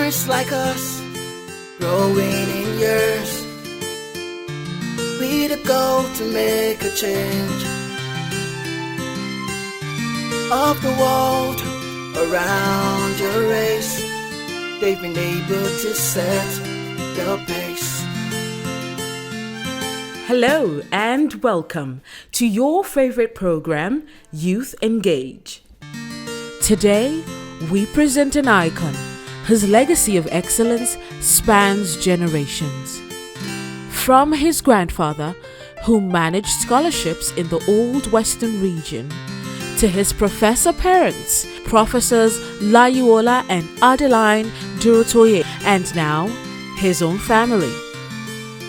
minds like us, growing in years, with a goal to make a change of the world around your race. They've been able to set the pace. Hello and welcome to your favorite program, Youth Engage. Today, we present an icon whose legacy of excellence spans generations. From his grandfather, who managed scholarships in the Old Western region, to his professor parents, Professors Layuola and Adeline Durotoye, and now his own family.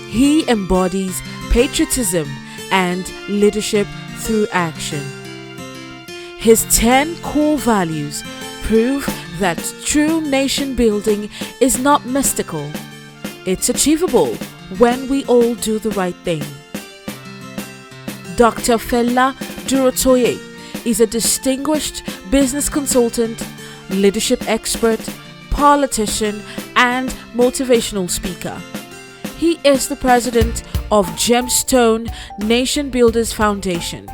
He embodies patriotism and leadership through action. His 10 core values prove that true nation building is not mystical. It's achievable when we all do the right thing. Dr. Fela Durotoye is a distinguished business consultant, leadership expert, politician, and motivational speaker. He is the president of GEMSTONE Nation Builders Foundation,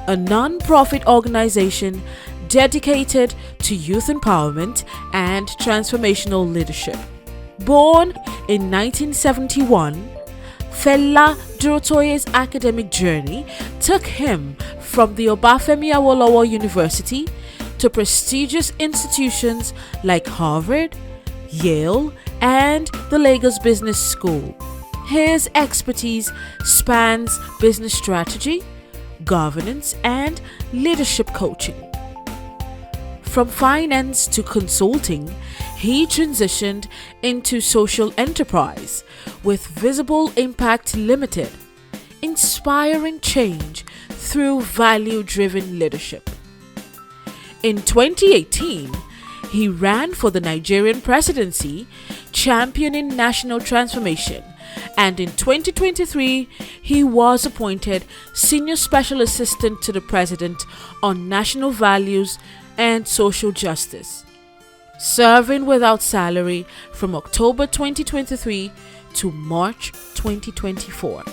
a non-profit organization dedicated to youth empowerment and transformational leadership. Born in 1971, Fela Durotoye's academic journey took him from the Obafemi Awolowo University to prestigious institutions like Harvard, Yale, and the Lagos Business School. His expertise spans business strategy, governance, and leadership coaching. From finance to consulting, he transitioned into social enterprise with Visible Impact Limited, inspiring change through value-driven leadership. In 2018, he ran for the Nigerian presidency, championing national transformation, and in 2023, he was appointed Senior Special Assistant to the President on National Values and Social Justice, serving without salary from October 2023 to March 2024.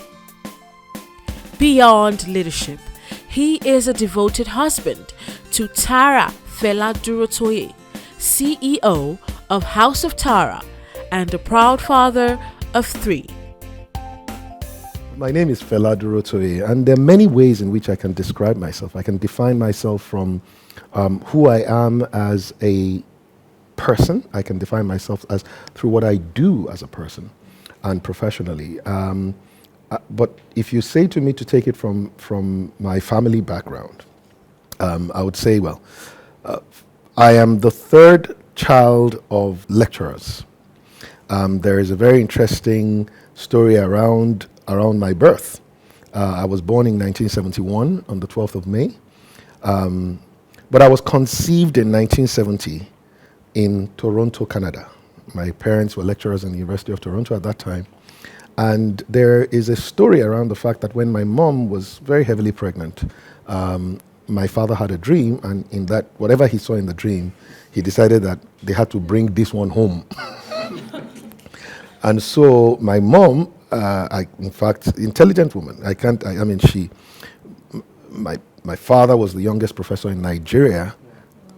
Beyond leadership, he is a devoted husband to Tara Fela Durotoye, CEO of House of Tara, and a proud father of 3. My name is Fela Durotoye, and there are many ways in which I can describe myself. I can define myself from who I am as a person. I can define myself as through what I do as a person and professionally. But if you say to me to take it from my family background, I would say, I am the third child of lecturers. There is a very interesting story around my birth. I was born in 1971 on the 12th of May, but I was conceived in 1970 in Toronto, Canada. My parents were lecturers in the University of Toronto at that time. And there is a story around the fact that when my mom was very heavily pregnant, my father had a dream, and in that, whatever he saw in the dream, he decided that they had to bring this one home. And so my mom, in fact, intelligent woman. My father was the youngest professor in Nigeria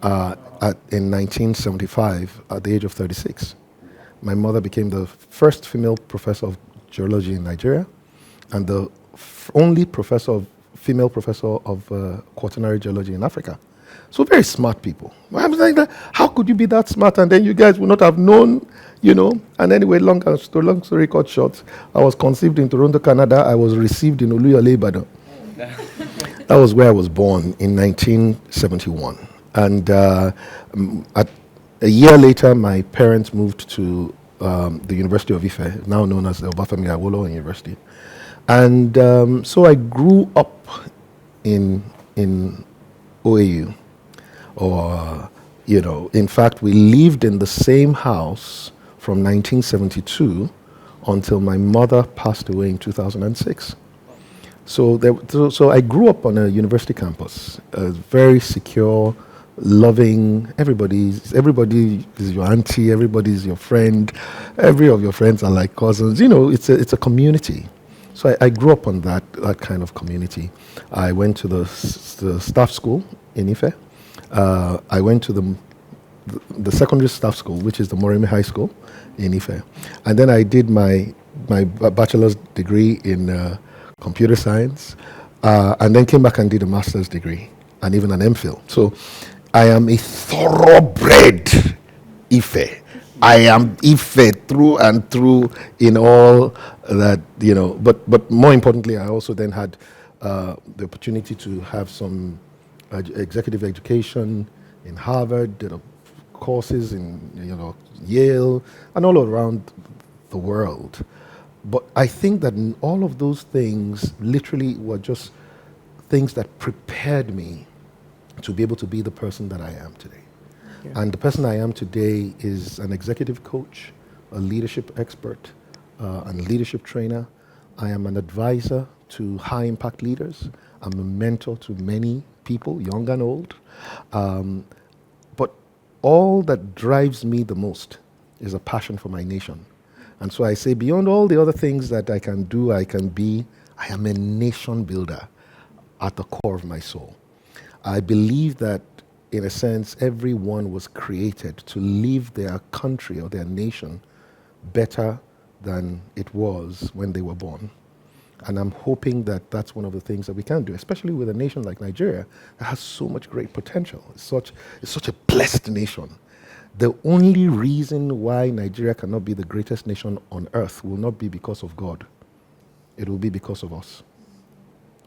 in 1975 at the age of 36. My mother became the first female professor of geology in Nigeria and the only female professor of quaternary geology in Africa. So very smart people. I was like, how could you be that smart and then you guys would not have known, And anyway, long story cut short, I was conceived in Toronto, Canada. I was received in Oluyole, Ibadan. That was where I was born in 1971. And a year later, my parents moved to the University of Ife, now known as the Obafemi Awolowo University. And so I grew up in OAU. In fact, we lived in the same house from 1972 until my mother passed away in 2006. So I grew up on a university campus, a very secure, loving. Everybody is your auntie, everybody is your friend, every of your friends are like cousins. It's a community. So I grew up on that kind of community. I went to the staff school in Ife. I went to the secondary staff school, which is the Moremi High School in Ife. And then I did my bachelor's degree in computer science, and then came back and did a master's degree and even an MPhil. So I am a thoroughbred Ife. I am Ife through and through in all that, but more importantly, I also then had the opportunity to have some executive education in Harvard, did courses in Yale, and all around the world. But I think that all of those things literally were just things that prepared me to be able to be the person that I am today. Yeah. And the person I am today is an executive coach, a leadership expert, and leadership trainer. I am an advisor to high-impact leaders. I'm a mentor to many people, young and old. But all that drives me the most is a passion for my nation. And so I say, beyond all the other things that I can do, I can be, I am a nation builder at the core of my soul. I believe that, in a sense, everyone was created to leave their country or their nation better than it was when they were born. And I'm hoping that that's one of the things that we can do, especially with a nation like Nigeria that has so much great potential. It's such a blessed nation. The only reason why Nigeria cannot be the greatest nation on earth will not be because of God. It will be because of us.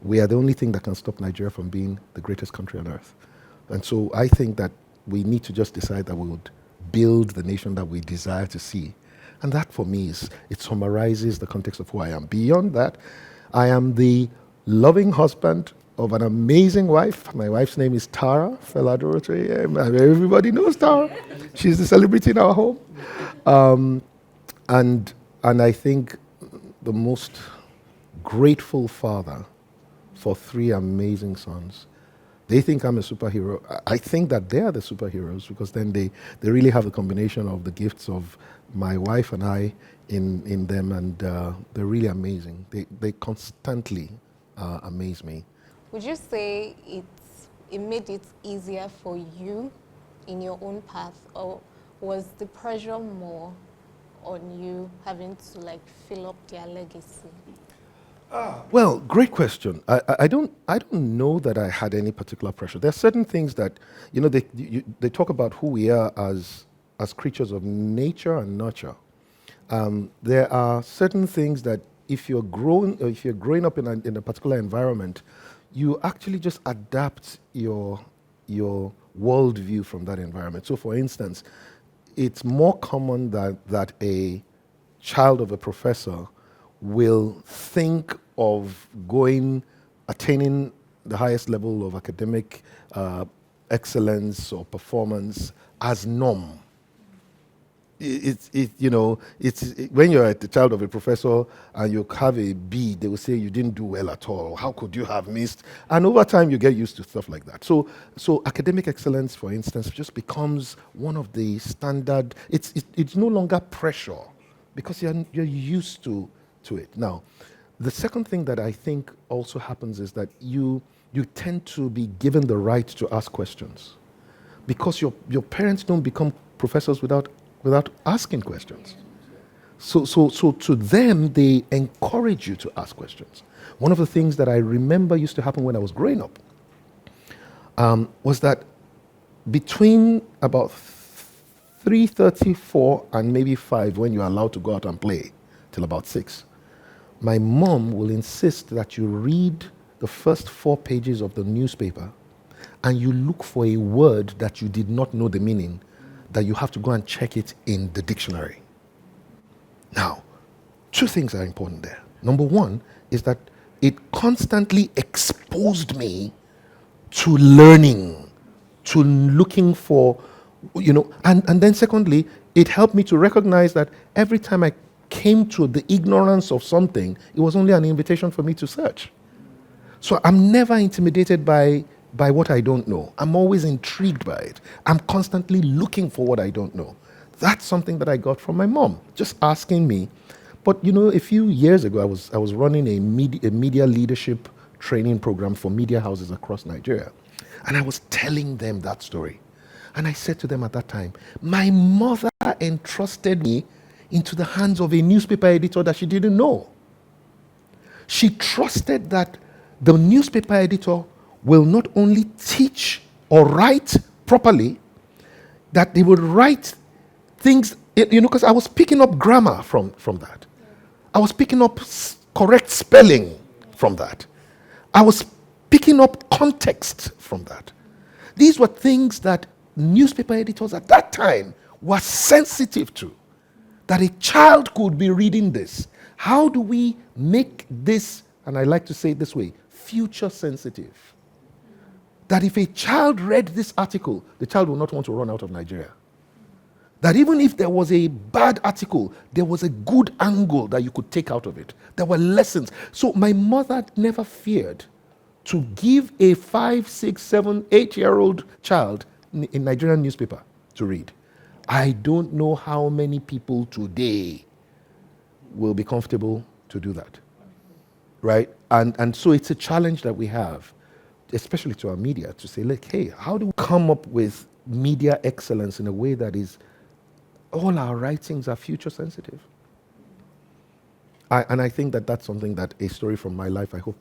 We are the only thing that can stop Nigeria from being the greatest country on earth. And so I think that we need to just decide that we would build the nation that we desire to see. And that, for me, it summarizes the context of who I am. Beyond that, I am the loving husband of an amazing wife. My wife's name is Tara, Fela Durotoye. Everybody knows Tara. She's the celebrity in our home. And I think the most grateful father for 3 amazing sons. They think I'm a superhero. I think that they are the superheroes because then they really have a combination of the gifts of my wife and I in them, and they're really amazing. They constantly amaze me. Would you say it made it easier for you in your own path, or was the pressure more on you having to fill up their legacy? Well, great question. I don't know that I had any particular pressure. There are certain things that they talk about who we are as creatures of nature and nurture. There are certain things that if you're growing up in a particular environment, you actually just adapt your worldview from that environment. So, for instance, it's more common that a child of a professor will think of attaining the highest level of academic excellence or performance as norm. It's when you're the child of a professor and you have a B, they will say you didn't do well at all. How could you have missed? And over time, you get used to stuff like that. So academic excellence, for instance, just becomes one of the standard. It's no longer pressure because you're used to it. Now, the second thing that I think also happens is that you tend to be given the right to ask questions because your parents don't become professors without asking questions. So to them, they encourage you to ask questions. One of the things that I remember used to happen when I was growing up was that between about 3:30, 4, and maybe 5, when you're allowed to go out and play, till about 6, my mom will insist that you read the first 4 pages of the newspaper and you look for a word that you did not know the meaning, that you have to go and check it in the dictionary. Now, 2 things are important there. Number 1 is that it constantly exposed me to learning, to looking for, and then secondly, it helped me to recognize that every time I came to the ignorance of something, it was only an invitation for me to search. So I'm never intimidated by by what I don't know. I'm always intrigued by it. I'm constantly looking for what I don't know. That's something that I got from my mom, just asking me. But you know, a few years ago, I was running a media leadership training program for media houses across Nigeria. And I was telling them that story. And I said to them at that time, my mother entrusted me into the hands of a newspaper editor that she didn't know. She trusted that the newspaper editor will not only teach or write properly, that they would write things, you know, because I was picking up grammar from that. I was picking up correct spelling from that. I was picking up context from that. These were things that newspaper editors at that time were sensitive to, that a child could be reading this. How do we make this, and I like to say it this way, future sensitive? That if a child read this article, the child will not want to run out of Nigeria. That even if there was a bad article, there was a good angle that you could take out of it. There were lessons. So my mother never feared to give a 5, 6, 7, 8-year-old child a Nigerian newspaper to read. I don't know how many people today will be comfortable to do that. Right? And so it's a challenge that we have, especially to our media, to say, look, hey, how do we come up with media excellence in a way that is, all our writings are future sensitive? And I think that that's something that a story from my life, I hope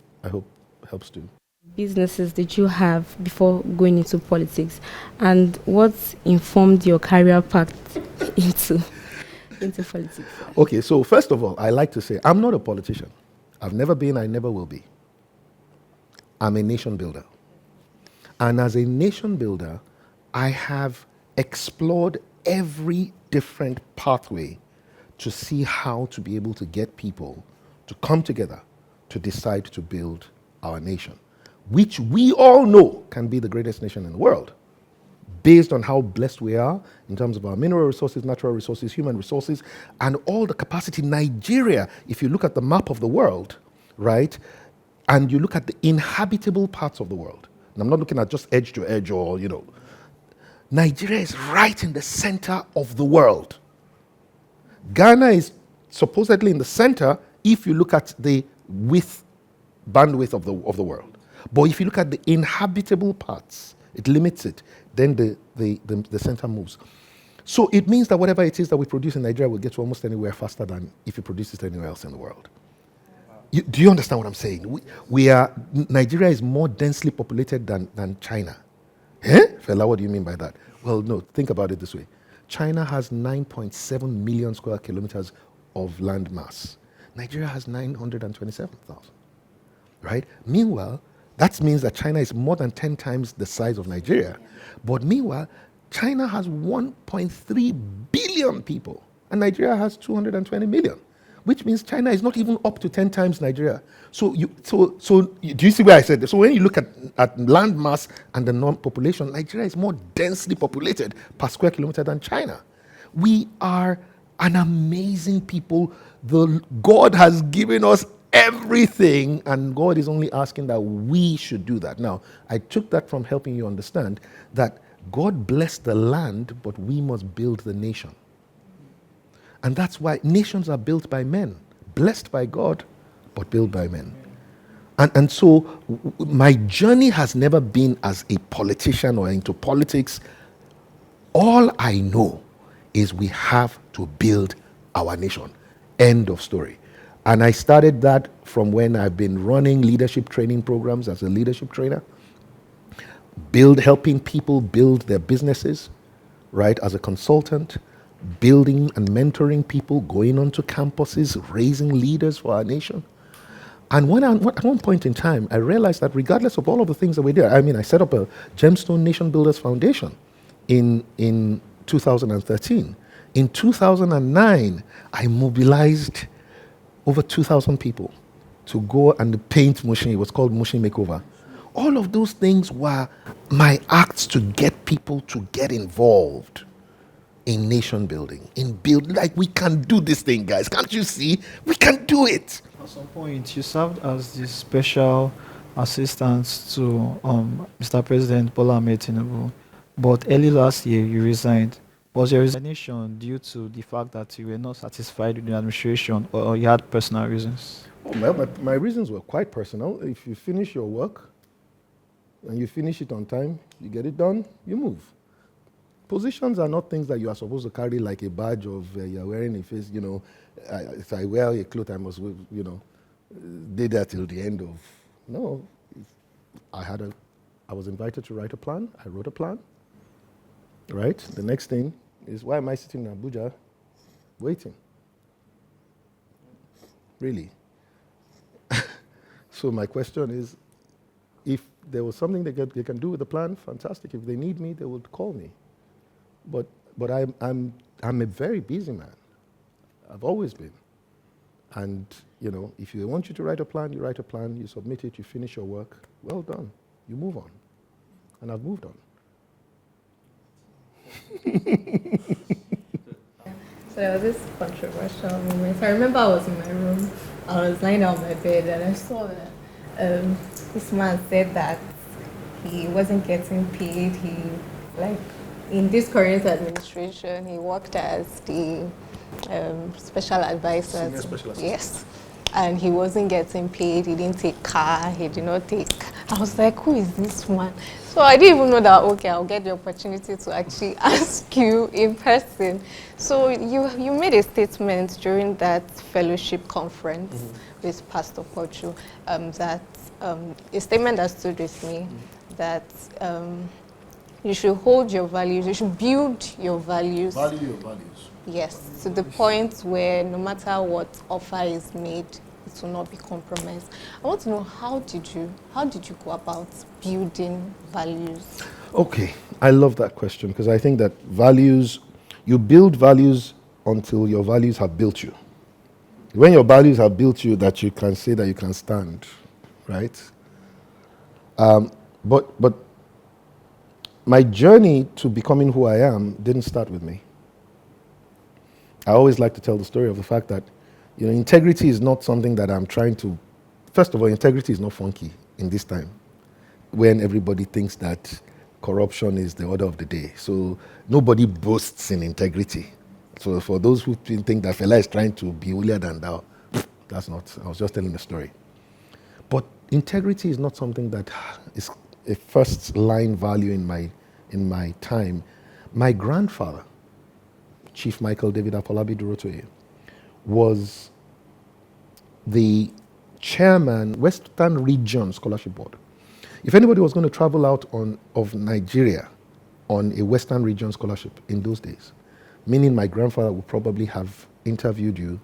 helps to. Businesses did you have before going into politics, and what informed your career path into politics? Okay, so first of all, I like to say I'm not a politician. I've never been, I never will be. I'm a nation builder. And as a nation builder, I have explored every different pathway to see how to be able to get people to come together to decide to build our nation, which we all know can be the greatest nation in the world, based on how blessed we are in terms of our mineral resources, natural resources, human resources, and all the capacity. Nigeria, if you look at the map of the world, right, and you look at the inhabitable parts of the world, and I'm not looking at just edge to edge or, you know, Nigeria is right in the center of the world. Ghana is supposedly in the center if you look at the bandwidth of the world. But if you look at the inhabitable parts, it limits it. Then the center moves. So it means that whatever it is that we produce in Nigeria will get to almost anywhere faster than if you produce it anywhere else in the world. Do you understand what I'm saying? Nigeria is more densely populated than China. Eh? Fela, what do you mean by that? Well, no, think about it this way. China has 9.7 million square kilometers of land mass. Nigeria has 927,000, right? Meanwhile, that means that China is more than 10 times the size of Nigeria. But meanwhile, China has 1.3 billion people, and Nigeria has 220 million, which means China is not even up to 10 times Nigeria. So do you see where I said this? So when you look at land mass and the non-population, Nigeria is more densely populated per square kilometer than China. We are an amazing people. God has given us everything, and God is only asking that we should do that. Now, I took that from helping you understand that God blessed the land, but we must build the nation. And that's why nations are built by men, blessed by God, but built by men. And so my journey has never been as a politician or into politics. All I know is we have to build our nation. End of story. And I started that from when I've been running leadership training programs as a leadership trainer, helping people build their businesses, right, as a consultant, building and mentoring people, going onto campuses, raising leaders for our nation. And at one point in time, I realized that regardless of all of the things that we did, I set up a GEMSTONE Nation Builders Foundation in 2013. In 2009, I mobilized over 2,000 people to go and paint Mushin. It was called Mushin Makeover. All of those things were my acts to get people to get involved in nation building, like we can do this thing, guys. Can't you see? We can do it. At some point, you served as the special assistant to Mr. President Bola Tinubu, but early last year you resigned. Was your resignation due to the fact that you were not satisfied with the administration, or you had personal reasons? Well, my reasons were quite personal. If you finish your work and you finish it on time, you get it done, you move. Positions are not things that you are supposed to carry like a badge of you're wearing a face, if I wear a cloth, I must, do that till the end of. No, I was invited to write a plan. I wrote a plan. Right? The next thing is, why am I sitting in Abuja waiting? Really? So my question is, if there was something they can do with the plan, fantastic. If they need me, they would call me. But I'm a very busy man. I've always been. And if they want you to write a plan, you write a plan, you submit it, you finish your work. Well done. You move on. And I've moved on. So there was this controversial moment. I remember I was in my room. I was lying on my bed and I saw that this man said that he wasn't getting paid. In this current administration, he worked as the special advisor. Senior special assistant. Yes. And he wasn't getting paid. He didn't take car. He did not take. I was like, who is this one? So I didn't even know that, okay, I'll get the opportunity to actually ask you in person. So you made a statement during that fellowship conference with Pastor Pochu, that a statement that stood with me, that you should hold your values, you should build your values. Value your values. Yes, to the point where no matter what offer is made, it will not be compromised. I want to know, how did you go about building values? Okay, I love that question, because I think that you build values until your values have built you. When your values have built you, that you can say that you can stand, right? But my journey to becoming who I am didn't start with me. I always like to tell the story of the fact that, integrity is not something that I'm trying to. First of all, integrity is not funky in this time, when everybody thinks that corruption is the order of the day. So nobody boasts in integrity. So for those who think that Fela is trying to be holier than thou, that's not. I was just telling the story. But integrity is not something that is a first line value in my time. My grandfather, Chief Michael David Fela Durotoye, was the chairman, Western Region Scholarship Board. If anybody was going to travel out of Nigeria on a Western Region scholarship in those days, meaning my grandfather would probably have interviewed you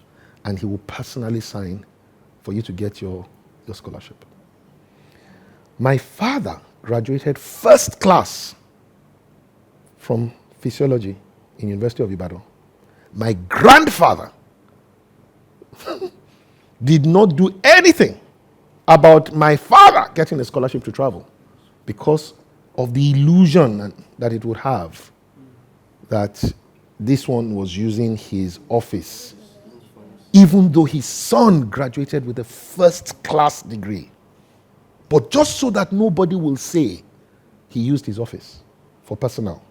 and he would personally sign for you to get your scholarship. My father graduated first class from physiology in University of Ibadan. My grandfather did not do anything about my father getting a scholarship to travel because of the illusion that it would have that this one was using his office, even though his son graduated with a first-class degree. But just so that nobody will say he used his office for personal,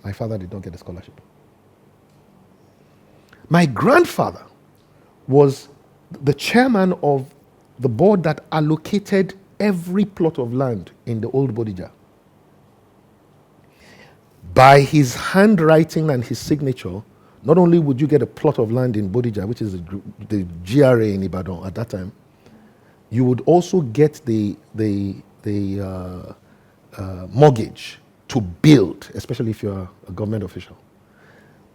my father did not get a scholarship. My grandfather was the chairman of the board that allocated every plot of land in the old Bodija. By his handwriting and his signature, not only would you get a plot of land in Bodija, which is the GRA in Ibadan at that time, you would also get the mortgage to build, especially if you're a government official.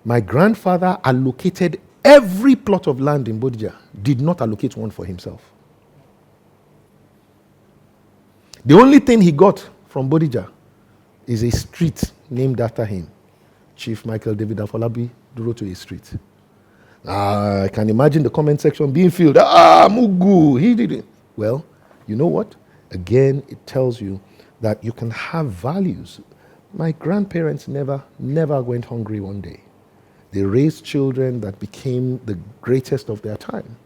My grandfather allocated every plot of land in Bodija, did not allocate one for himself. The only thing he got from Bodija is a street named after him, Chief Michael David Fela Durotoye Street. I can imagine the comment section being filled. Mugu, he did it. Well, you know what? Again, it tells you that you can have values. My grandparents never went hungry one day. They raised children that became the greatest of their time.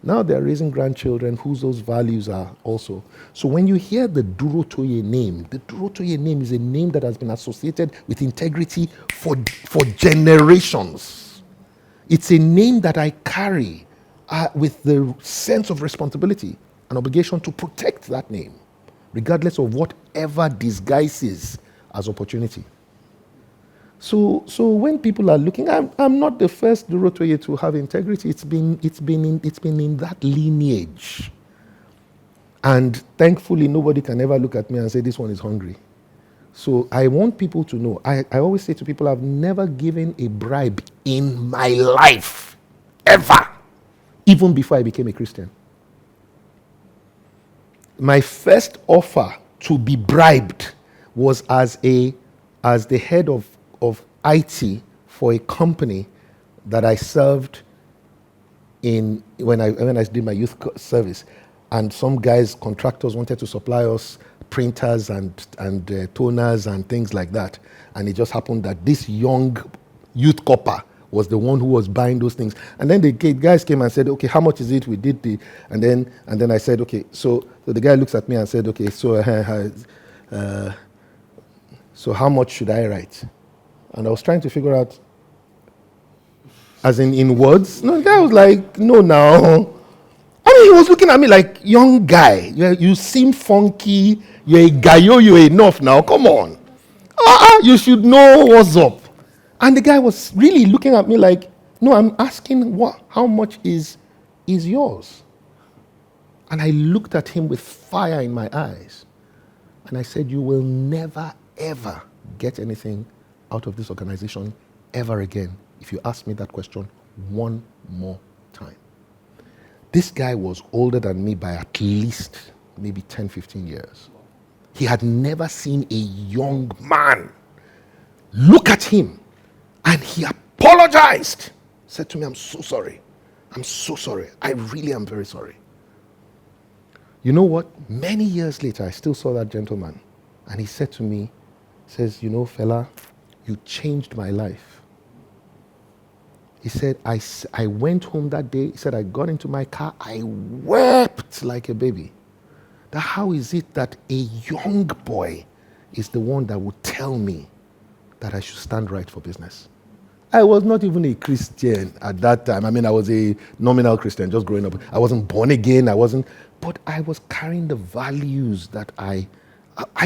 Now they're raising grandchildren whose those values are also. So when you hear the Durotoye name, the Durotoye name is a name that has been associated with integrity for generations. It's a name that I carry with the sense of responsibility and obligation to protect that name, regardless of whatever disguises as opportunity. So when people are looking, I'm not the first Durotoye to have integrity. It's been in that lineage, and thankfully nobody can ever look at me and say this one is hungry. So I want people to know. I always say to people, I've never given a bribe in my life, ever, even before I became a Christian. My first offer to be bribed was as the head of IT for a company that I served in when I did my youth service, and some guys, contractors, wanted to supply us printers and toners and things like that, and it just happened that this young youth copper was the one who was buying those things. And then the guys came and said, okay, how much is it? We did and then I said, okay, so the guy looks at me and said, okay, so how much should I write? And I was trying to figure out, as in words. No, the guy was like, no, now. I mean, he was looking at me like, young guy, you seem funky, you're a gayo, you're enough now, come on. You should know what's up. And the guy was really looking at me like, no, I'm asking how much is yours? And I looked at him with fire in my eyes. And I said, you will never, ever get anything out of this organization ever again if you ask me that question one more time. This guy was older than me by at least maybe 10, 15 years. He had never seen a young man. Look at him. And he apologized. Said to me, I'm so sorry. I'm so sorry. I really am very sorry. You know what? Many years later, I still saw that gentleman. And he said to me, says, you know, fella, you changed my life. He said, I went home that day. He said, I got into my car. I wept like a baby. That how is it that a young boy is the one that would tell me that I should stand right for business? I was not even a Christian at that time. I mean, I was a nominal Christian just growing up. I wasn't born again. But I was carrying the values that I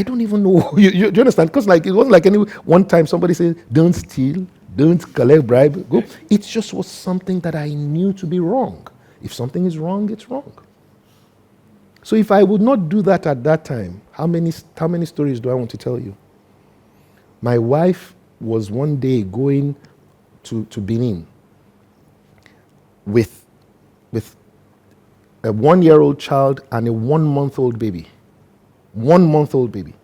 don't even know. Do you understand? Because like it wasn't like any one time somebody said, don't steal, don't collect bribe. Go. It just was something that I knew to be wrong. If something is wrong, it's wrong. So if I would not do that at that time, how many stories do I want to tell you? My wife was one day going to Benin with a 1-year-old child and a 1-month-old baby. 1-month-old baby.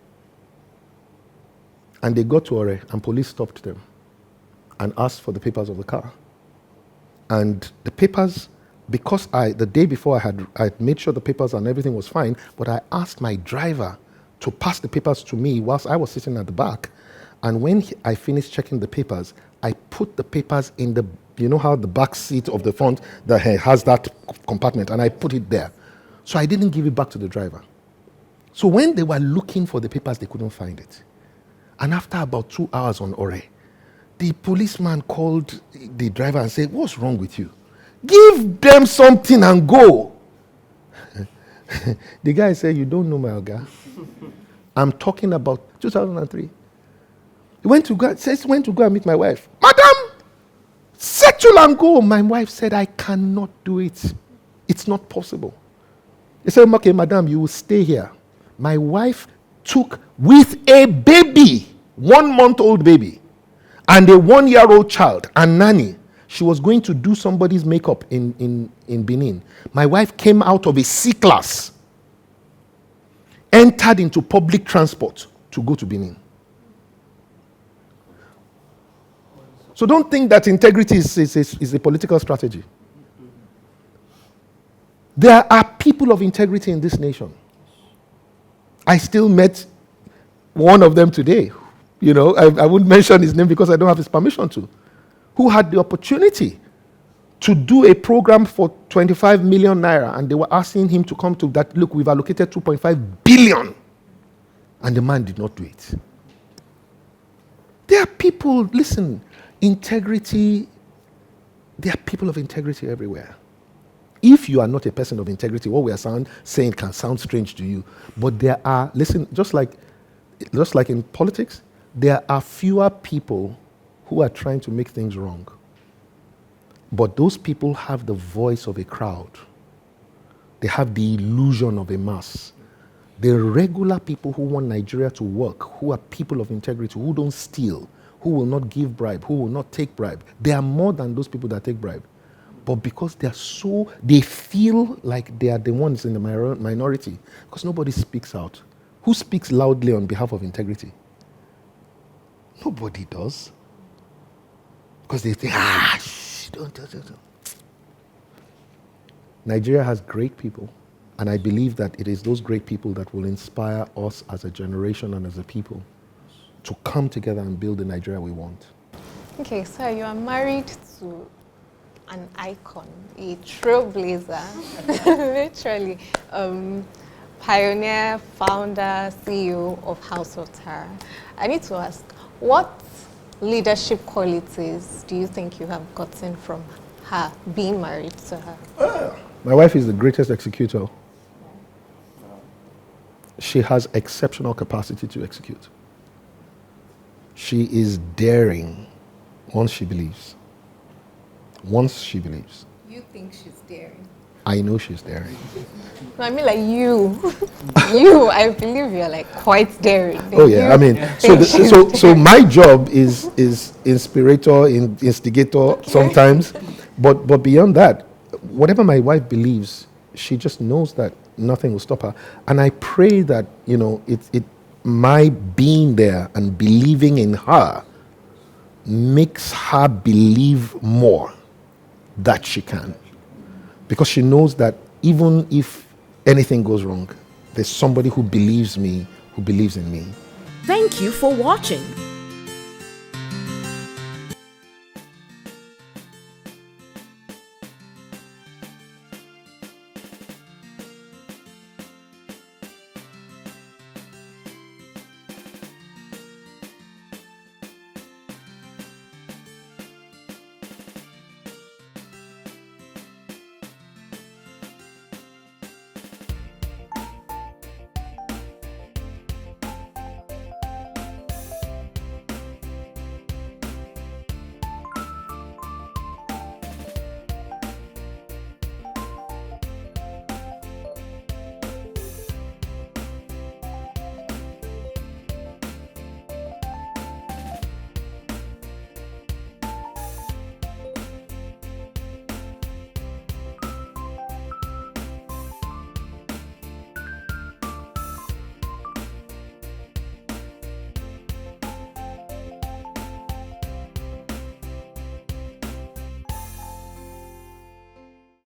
And they got to Ore and police stopped them and asked for the papers of the car. And the papers, because the day before I had made sure the papers and everything was fine, but I asked my driver to pass the papers to me whilst I was sitting at the back. And when I finished checking the papers, I put the papers in the, you know how the back seat of the front that has that compartment, and I put it there. So I didn't give it back to the driver. So when they were looking for the papers, they couldn't find it. And after about 2 hours on Ore, the policeman called the driver and said, what's wrong with you? Give them something and go. The guy said, you don't know my Oga. I'm talking about 2003. He went to go and meet my wife. Madam, settle and go. My wife said, I cannot do it. It's not possible. He said, okay, madam, you will stay here. My wife took with a baby, 1-month-old baby, and a 1-year-old child, and nanny. She was going to do somebody's makeup in Benin. My wife came out of a C-class, entered into public transport to go to Benin. So don't think that integrity is a political strategy. There are people of integrity in this nation. I still met one of them today. You know, I wouldn't mention his name because I don't have his permission to. Who had the opportunity to do a program for 25 million naira, and they were asking him to come to that. Look, we've allocated 2.5 billion, and the man did not do it. There are people, listen, integrity, there are people of integrity everywhere. If you are not a person of integrity, what we are saying can sound strange to you, but there are, listen, just like in politics, there are fewer people who are trying to make things wrong. But those people have the voice of a crowd. They have the illusion of a mass. The regular people who want Nigeria to work, who are people of integrity, who don't steal, who will not give bribe, who will not take bribe, they are more than those people that take bribe. But because they feel like they are the ones in the minority, because nobody speaks out. Who speaks loudly on behalf of integrity? Nobody does. Because they think, don't. Nigeria has great people, and I believe that it is those great people that will inspire us as a generation and as a people to come together and build the Nigeria we want. Okay, so you are married to an icon, a trailblazer, literally, pioneer, founder, CEO of House of Tara. I need to ask, what leadership qualities do you think you have gotten from her, being married to her? My wife is the greatest executor. She has exceptional capacity to execute. She is daring once she believes. Once she believes. You think she's daring? I know she's daring. No, I mean like you. I believe you're like quite daring. Oh yeah, I mean, so my job is inspirator, instigator sometimes, but beyond that, whatever my wife believes, she just knows that nothing will stop her. And I pray that, my being there and believing in her makes her believe more that she can. Because she knows that even if anything goes wrong, there's somebody who believes me, who believes in me. Thank you for watching.